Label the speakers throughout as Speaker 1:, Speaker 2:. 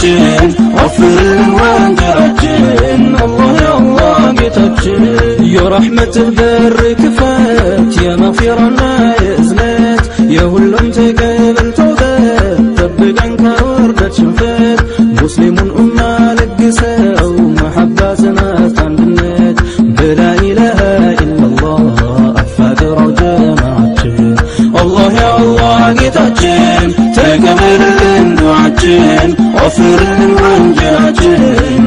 Speaker 1: ወንጀላችን ወፍርልን ወንጀላችን አላህ ያ አላህ ጌታችን የረሕመትህ በር ክፈት የመግፊራና የእዝነት የሁሉም ተቀበል ተውበት ጠብቀን ከውርደት ሽንፈት ሙስሊሙን ኡማ ለግሰው መሐባ ጽናት አንድነት በላ ኢላሃ ኢላላህ አፋቅረው ጀማዓችን አላህ ያ አላህ ጌታችን ተቀበልልን ዱዓችን ወፍርልን ወንጀላችን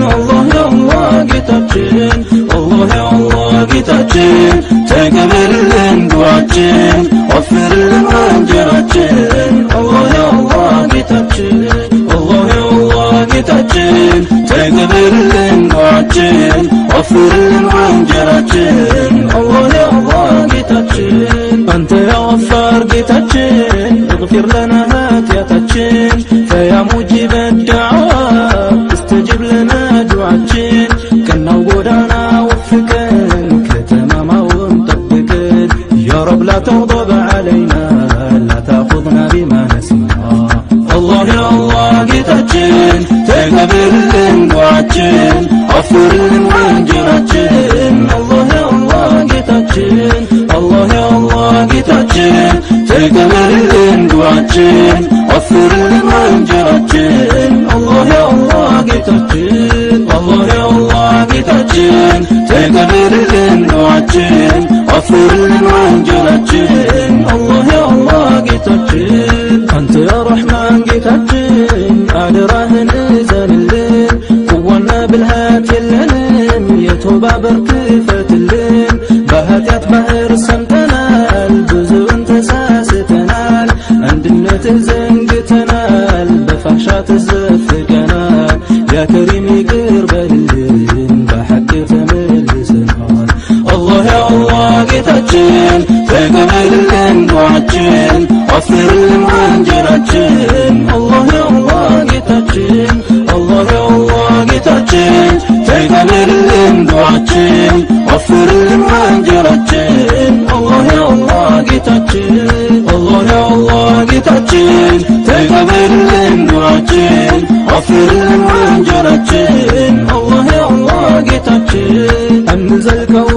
Speaker 1: አላህ ያ አላህ ጌታችን አላህ ያ አላህ ጌታችን ተቀበልልን ዱዓችን ወፍርልን ወንጀላችን አላህ ያ አላህ ጌታችን አላህ ያ አላህ ጌታችን ተቀበልልን ዱዓችን ወፍርልን ወንጀላችን አላህ ያ አላህ ጌታችን አንተ ያ ገፋር ጌታችን اغفر لنا ኃጢአታችን فيا مجيب الدعوة استجب لنا دعاችን ቀናው ጎዳና ወፍቀን ከተማማውን ጠብቀን يا رب لا تغضب علينا لا تأخذنا بما نسينا الله يا الله ጌታችን ተቀበልልን ዱዓችን ወፍርልን ወንጀላችን الله يا الله ጌታችን الله يا الله ጌታችን ተቀበልልን ዱዓችን ወፍርልን ወንጀላችን الله يا الله ጌታችን الله يا الله ጌታችን ተቀበልልን ዱዓችን ወፍርልን ወንጀላችን الله يا الله ጌታችን አንተ ያ ረሕማን ጌታችን አደራህን እዘንልን ቁዋና ብልሃት የለንም የቶባ በር ክፈትልን በኃጢአት ባህር ሰምጠናል ብዙውን ተሳስተናል አንድነትህ ዘንግተናል በፋሕሻ ተዘፍቀናል ያ ከሪም ይቅር በልልን በሐቅ ተመልሰናል አላህ ያ አላህ ጌታችን ተቀበልልን ዱዓችን ወፍርልን ወንጀላችን አላህ ያ አላህ ጌታችን አላህ ያ አላህ ጌታችን ተቀበልልን ዱዓችን ወፍርልን ወንጀላችን አላህ ያ አላህ ጌታችን አላህ ያ አላህ ጌታችን ተቀበልልን ዱዓችን ወፍርልን ወንጀላችን አላህ ያ አላህ ጌታችን አንዘልቀው